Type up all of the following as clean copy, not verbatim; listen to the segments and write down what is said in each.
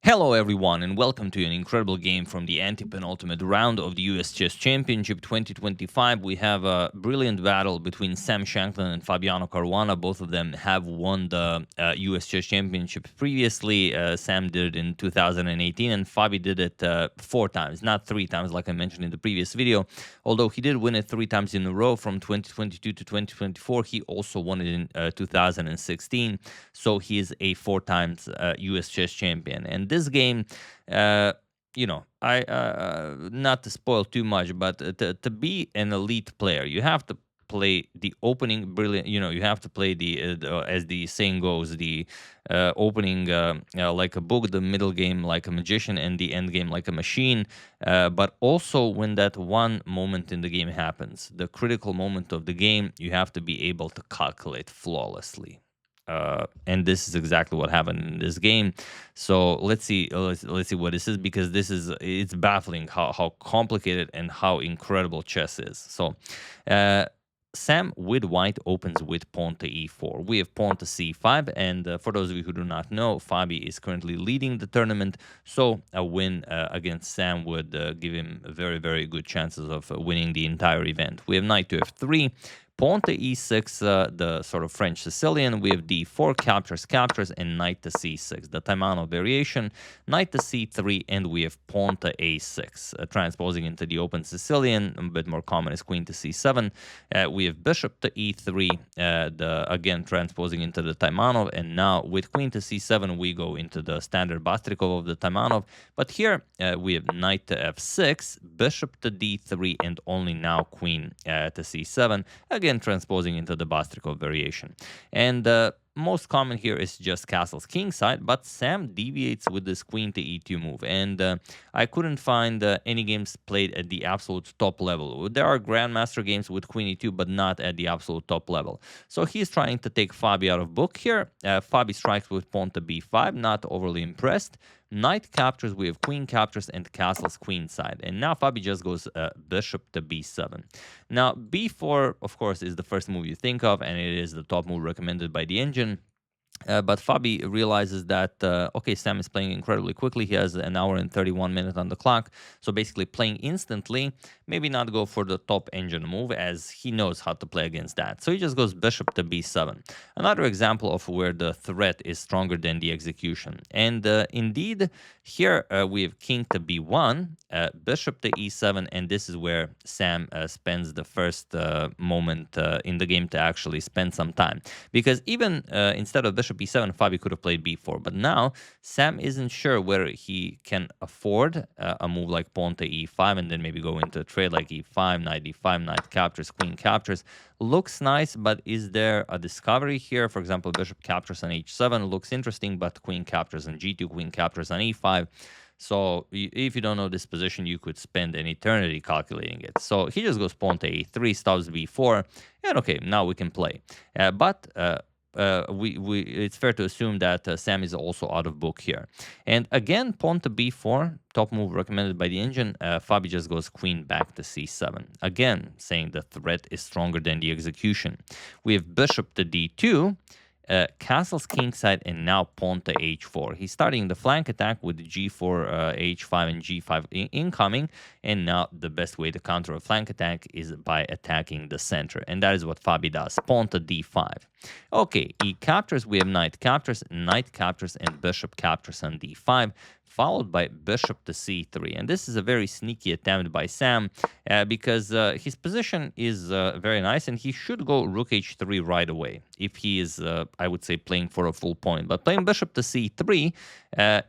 Hello everyone and welcome to an incredible game from the anti-penultimate round of the US Chess Championship 2025. We have a brilliant battle between Sam Shankland and Fabiano Caruana. Both of them have won the US Chess Championship previously. Sam did it in 2018 and Fabi did it 4 times, not 3 times like I mentioned in the previous video. Although he did win it 3 times in a row from 2022 to 2024, he also won it in 2016. So he is a 4 times US Chess champion. And this game, I not to spoil too much, but to be an elite player, you have to play the opening brilliant. You have to play as the saying goes, the opening like a book, the middle game like a magician, and the end game like a machine. But also when that one moment in the game happens, the critical moment of the game, you have to be able to calculate flawlessly. And this is exactly what happened in this game. So let's see what this is, because it's baffling how complicated and how incredible chess is. So Sam with white opens with pawn to e4. We have pawn to c5, and for those of you who do not know, Fabi is currently leading the tournament, so a win against Sam would give him very, very good chances of winning the entire event. We have knight to f3, pawn to e6, the sort of French Sicilian. We have d4, captures, and knight to c6, the Taimanov variation, knight to c3, and we have pawn to a6, transposing into the open Sicilian. A bit more common is queen to c7. We have bishop to e3, again transposing into the Taimanov, and now with queen to c7, we go into the standard Bastrikov of the Taimanov. But here we have knight to f6, bishop to d3, and only now queen to c7. Again, transposing into the Bastrikov variation. And most common here is just castles kingside, but Sam deviates with this queen to e2 move, and I couldn't find any games played at the absolute top level. There are grandmaster games with queen e2, but not at the absolute top level. So he's trying to take Fabi out of book here. Fabi strikes with pawn to b5, not overly impressed. Knight captures, we have queen captures, and castles queenside. And now Fabi just goes bishop to b7. Now, b4, of course, is the first move you think of, and it is the top move recommended by the engine. But Fabi realizes that, okay, Sam is playing incredibly quickly. He has an hour and 31 minutes on the clock. So basically playing instantly, maybe not go for the top engine move, as he knows how to play against that. So he just goes bishop to b7. Another example of where the threat is stronger than the execution. And indeed, here we have king to b1, bishop to e7, and this is where Sam spends the first moment in the game to actually spend some time. Because even instead of bishop e7, Fabi could have played b4, but now Sam isn't sure whether he can afford a move like pawn to e5 and then maybe go into a trade like e5, knight d5, knight captures, queen captures. Looks nice, but is there a discovery here? For example, bishop captures on h7 looks interesting, but queen captures on g2, queen captures on e5. So if you don't know this position, you could spend an eternity calculating it. So he just goes pawn to a3, stops b4, and okay, now we can play. It's fair to assume that Sam is also out of book here. And again, pawn to b4, top move recommended by the engine. Fabi just goes queen back to c7. Again, saying the threat is stronger than the execution. We have bishop to d2. Castles kingside, and now pawn to h4. He's starting the flank attack with g4, h5, and g5 incoming, and now the best way to counter a flank attack is by attacking the center, and that is what Fabi does. Pawn to d5. Okay, he captures, we have knight captures, and bishop captures on d5, followed by bishop to c3. And this is a very sneaky attempt by Sam because his position is very nice, and he should go rook h3 right away if he is, I would say, playing for a full point. But playing bishop to c3,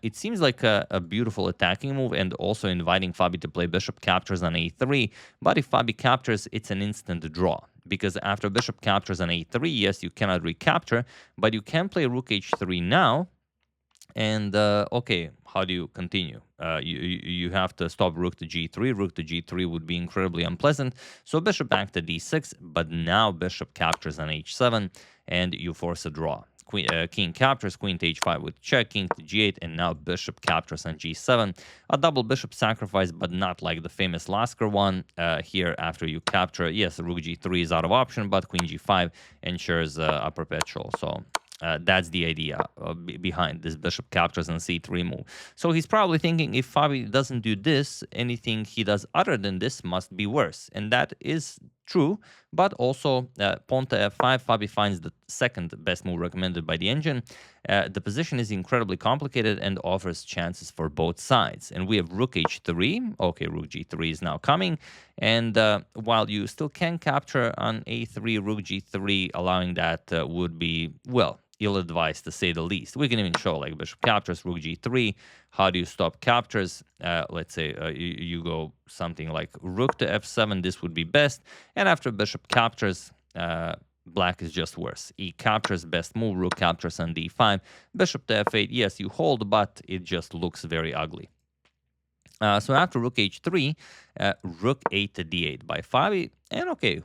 it seems like a beautiful attacking move, and also inviting Fabi to play bishop captures on a3. But if Fabi captures, it's an instant draw, because after bishop captures on a3, yes, you cannot recapture, but you can play rook h3 now. And okay, how do you continue? You have to stop rook to g3. Rook to g3 would be incredibly unpleasant. So bishop back to d6, but now bishop captures on h7, and you force a draw. King captures, queen to h5 with check, king to g8, and now bishop captures on g7. A double bishop sacrifice, but not like the famous Lasker one. Here, after you capture, yes, rook g3 is out of option, but queen g5 ensures a perpetual. So That's the idea behind this bishop captures on c3 move. So he's probably thinking, if Fabi doesn't do this, anything he does other than this must be worse. And that is true, but also pawn to f5, Fabi finds the second best move recommended by the engine. The position is incredibly complicated and offers chances for both sides. And we have rook h3. Okay, rook g3 is now coming. And while you still can capture on a3, rook g3, allowing that would be, well, ill-advised to say the least. We can even show like bishop captures, rook g3. How do you stop captures? Let's say you go something like rook to f7. This would be best. And after bishop captures, black is just worse. E captures, best move. Rook captures on d5. Bishop to f8. Yes, you hold, but it just looks very ugly. So after rook h3, rook 8 to d8 by Fabi. And okay,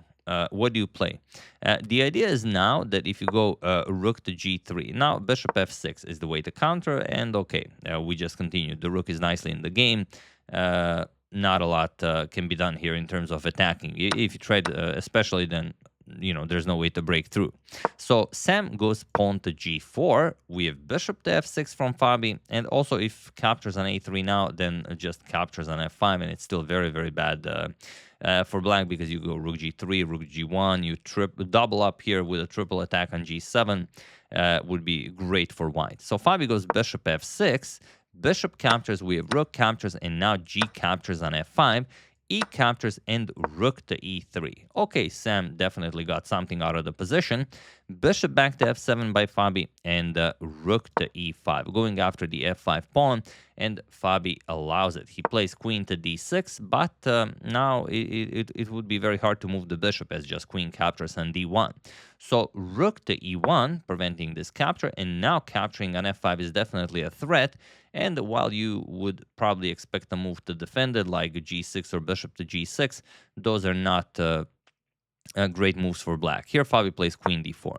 what do you play? The idea is now that if you go rook to g3, now bishop f6 is the way to counter, and okay, we just continue. The rook is nicely in the game. Not a lot can be done here in terms of attacking. If you try to, especially then, there's no way to break through. So Sam goes pawn to g4. We have bishop to f6 from Fabi. And also if captures on a3 now, then just captures on f5. And it's still very, very bad for black, because you go rook g3, rook g1. You double up here with a triple attack on g7. Would be great for white. So Fabi goes bishop f6. Bishop captures, we have rook captures, and now g captures on f5. E captures and rook to e3. Okay, Sam definitely got something out of the position. Bishop back to f7 by Fabi, and rook to e5, going after the f5 pawn, and Fabi allows it. He plays queen to d6, but now it would be very hard to move the bishop, as just queen captures on d1. So rook to e1, preventing this capture, and now capturing on f5 is definitely a threat. And while you would probably expect a move to defend it, like g6 or bishop to g6, those are not great moves for black. Here Fabi plays queen d4.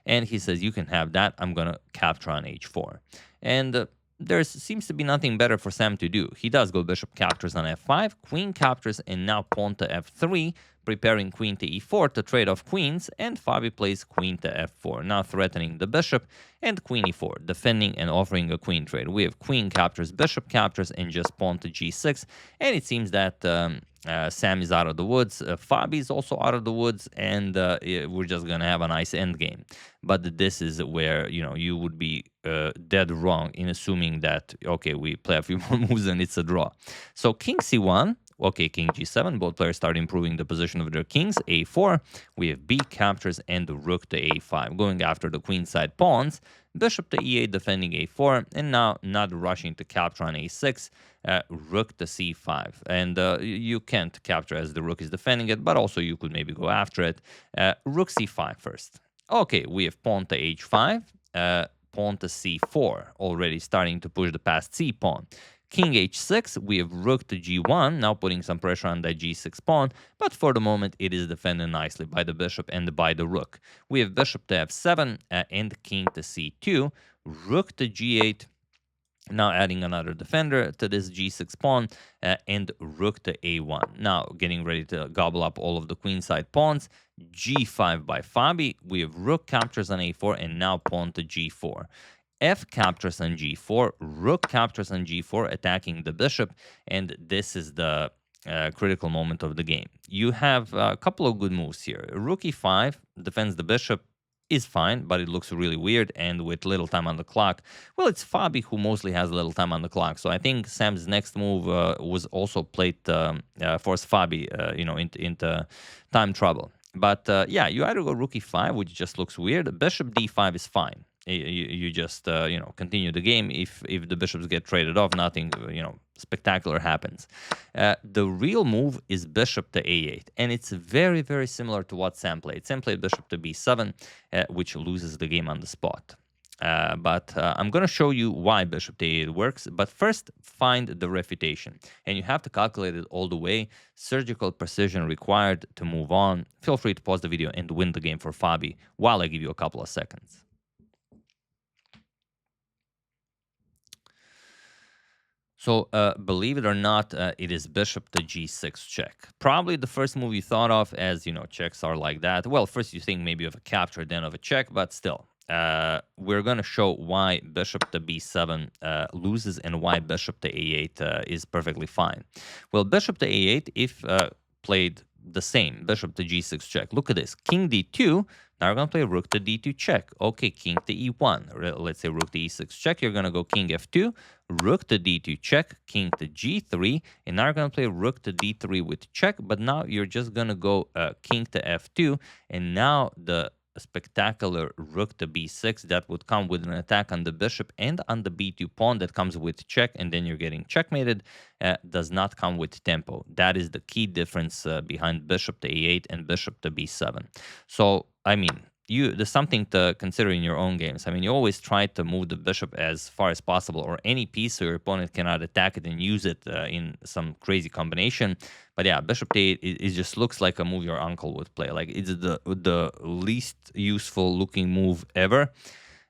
And he says, you can have that. I'm going to capture on h4. And there seems to be nothing better for Sam to do. He does go bishop captures on f5, queen captures, and now pawn to f3, preparing queen to e4 to trade off queens, and Fabi plays queen to f4, now threatening the bishop, and queen e4, defending and offering a queen trade. We have queen captures, bishop captures, and just pawn to g6, and it seems that Sam is out of the woods, Fabi is also out of the woods, and we're just going to have a nice endgame. But this is where, you would be dead wrong in assuming that, okay, we play a few more moves and it's a draw. So king c1, okay, king g7, both players start improving the position of their kings. a4, we have b captures and rook to a5, going after the queenside pawns. Bishop to e8, defending a4, and now not rushing to capture on a6, rook to c5. And you can't capture as the rook is defending it, but also you could maybe go after it. Rook c5 first. Okay, we have pawn to h5, pawn to c4, already starting to push the past c pawn. King h6, we have rook to g1, now putting some pressure on that g6 pawn, but for the moment it is defended nicely by the bishop and by the rook. We have bishop to f7 and king to c2, rook to g8, now adding another defender to this g6 pawn, and rook to a1. Now getting ready to gobble up all of the queenside pawns. g5 by Fabi, we have rook captures on a4, and now pawn to g4. F captures on g4, rook captures on g4, attacking the bishop, and this is the critical moment of the game. You have a couple of good moves here. Rook e5 defends the bishop, is fine, but it looks really weird, and with little time on the clock, well, it's Fabi who mostly has little time on the clock, so I think Sam's next move was also played force Fabi, into time trouble. But yeah, you either go rook e5, which just looks weird. Bishop d5 is fine. You just continue the game. If the bishops get traded off, nothing spectacular happens. The real move is bishop to a8, and it's very, very similar to what Sam played. Sam played bishop to b7, which loses the game on the spot. But I'm going to show you why bishop to a8 works. But first, find the refutation. And you have to calculate it all the way. Surgical precision required to move on. Feel free to pause the video and win the game for Fabi while I give you a couple of seconds. So, believe it or not, it is bishop to g6 check. Probably the first move you thought of, as, checks are like that. Well, first you think maybe of a capture, then of a check, but still. we're going to show why bishop to b7 loses and why bishop to a8 is perfectly fine. Well, bishop to a8, if played the same, bishop to g6 check. Look at this, king d2. Now we're going to play rook to d2 check. Okay, king to e1. Let's say rook to e6 check. You're going to go king f2, rook to d2 check, king to g3, and now we're going to play rook to d3 with check, but now you're just going to go king to f2, and now the spectacular rook to b6 that would come with an attack on the bishop and on the b2 pawn that comes with check, and then you're getting checkmated, does not come with tempo. That is the key difference behind bishop to a8 and bishop to b7. So, I mean, there's something to consider in your own games. I mean, you always try to move the bishop as far as possible, or any piece so your opponent cannot attack it and use it in some crazy combination. But yeah, bishop to 8, it just looks like a move your uncle would play. Like, it's the least useful looking move ever.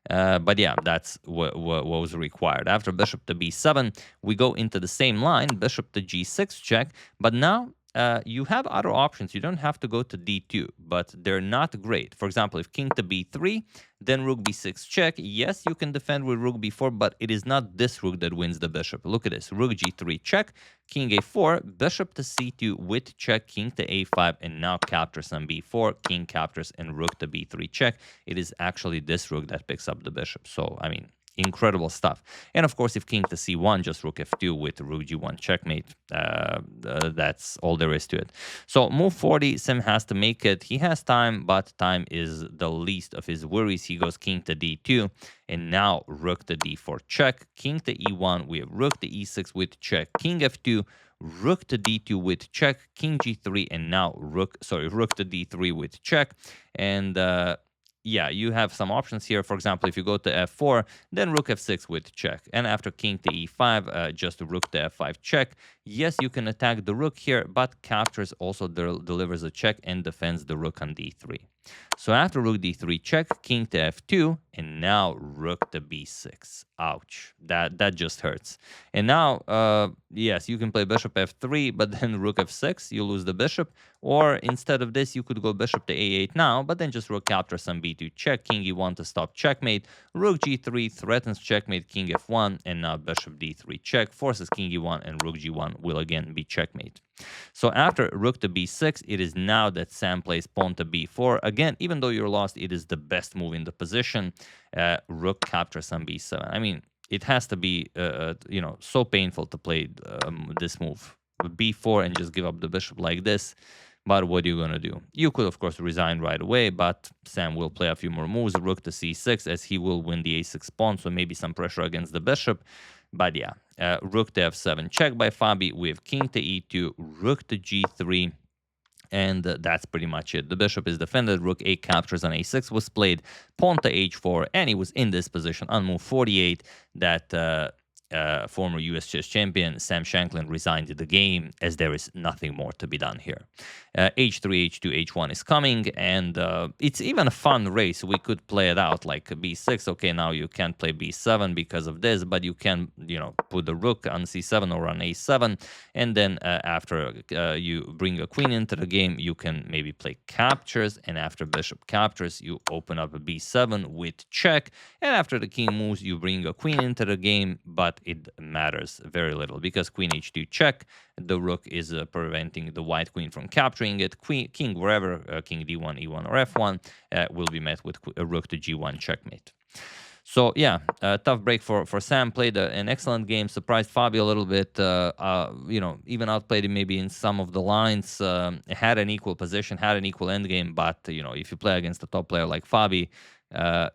But yeah, that's what was required. After bishop to b7, we go into the same line, bishop to g6 check. But now you have other options. You don't have to go to d2, but they're not great. For example, if king to b3, then rook b6 check. Yes, you can defend with rook b4, but it is not this rook that wins the bishop. Look at this, rook g3 check, king a4, bishop to c2 with check, king to a5, and now captures on b4, king captures, and rook to b3 check. It is actually this rook that picks up the bishop. So, I mean, incredible stuff. And of course, if king to c1, just rook f2 with rook g1 checkmate. That's all there is to it. So move 40, Sim has to make it. He has time, but time is the least of his worries. He goes king to d2, and now rook to d4 check, king to e1, we have rook to e6 with check, king f2, rook to d2 with check, king g3, and now rook to d3 with check. And yeah, you have some options here. For example, if you go to f4, then rook f6 with check. And after king to e5, just rook to f5 check. Yes, you can attack the rook here, but captures also delivers a check and defends the rook on d3. So after rook d3 check, king to f2, and now rook to b6. Ouch, that just hurts. And now, yes, you can play bishop f3, but then rook f6, you lose the bishop. Or instead of this, you could go bishop to a8 now, but then just rook captures on b2 check, king e1 to stop checkmate, rook g3 threatens checkmate, king f1, and now bishop d3 check, forces king e1, and rook g1 will again be checkmate. So after rook to b6, it is now that Sam plays pawn to b4. Again, even though you're lost, it is the best move in the position. Rook captures on b7. I mean, it has to be, so painful to play this move. b4 and just give up the bishop like this. But what are you going to do? You could, of course, resign right away, but Sam will play a few more moves. Rook to c6, as he will win the a6 pawn, so maybe some pressure against the bishop. But yeah, rook to f7 check by Fabi. We have king to e2, rook to g3, and that's pretty much it. The bishop is defended, rook a captures on a6 was played, pawn to h4, and he was in this position on move 48 that former US chess champion Sam Shankland resigned the game, as there is nothing more to be done here. H3, H2, H1 is coming, and it's even a fun race. We could play it out like B6. Okay, now you can't play B7 because of this, but you can, put the rook on C7 or on A7, and then after you bring a queen into the game, you can maybe play captures, and after bishop captures, you open up a B7 with check, and after the king moves, you bring a queen into the game, but it matters very little because queen H2 check, the rook is preventing the white queen from capturing it. King wherever, king D1, E1, or F1 will be met with a rook to G1 checkmate. So yeah, tough break for Sam. Played an excellent game, surprised Fabi a little bit. Even outplayed him maybe in some of the lines. Had an equal position, had an equal endgame, but if you play against a top player like Fabi,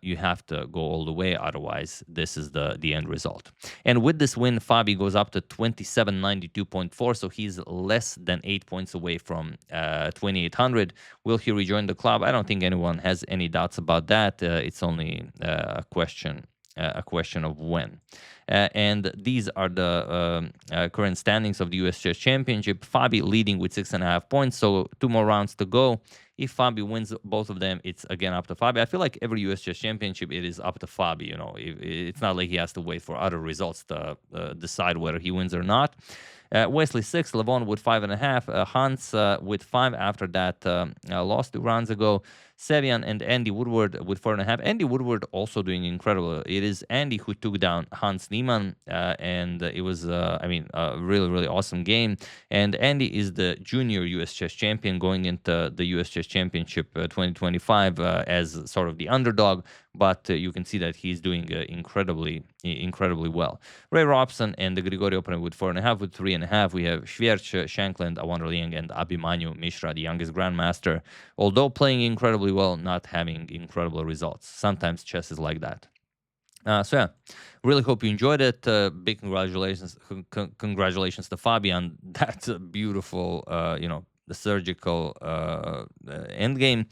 you have to go all the way, otherwise this is the end result. And with this win, Fabi goes up to 2792.4, so he's less than 8 points away from 2800. Will he rejoin the club? I don't think anyone has any doubts about that. It's only a question of when. And these are the current standings of the US Chess Championship. Fabi leading with 6.5 points, so 2 more rounds to go. If Fabi wins both of them, it's again up to Fabi. I feel like every US Chess Championship, it is up to Fabi. It's not like he has to wait for other results to decide whether he wins or not. Wesley 6, Levon with 5.5, Hans with 5 after that loss 2 rounds ago. Sevian and Andy Woodward with 4.5. Andy Woodward also doing incredible. It is Andy who took down Hans Niemann, and it was, a really, really awesome game. And Andy is the junior U.S. Chess Champion going into the U.S. Chess Championship 2025 as sort of the underdog, but you can see that he's doing incredibly well. Ray Robson and the Grigori opponent with 4.5. With 3.5, we have Schwierz, Shankland, Awon Liang, and Abhimanyu Mishra, the youngest grandmaster. Although playing incredibly well, not having incredible results. Sometimes chess is like that. So yeah, really hope you enjoyed it. Big congratulations to Fabi on that beautiful, the surgical end game.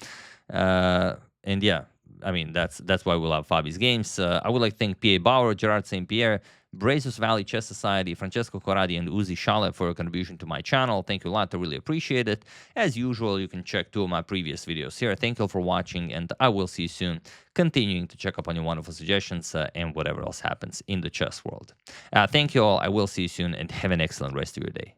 And yeah, I mean, that's why we love Fabi's games. I would like to thank P.A. Bauer, Gerard St. Pierre, Brazos Valley Chess Society, Francesco Corradi, and Uzi Shale for your contribution to my channel. Thank you a lot. I really appreciate it. As usual, you can check 2 of my previous videos here. Thank you all for watching, and I will see you soon, continuing to check up on your wonderful suggestions and whatever else happens in the chess world. Thank you all. I will see you soon, and have an excellent rest of your day.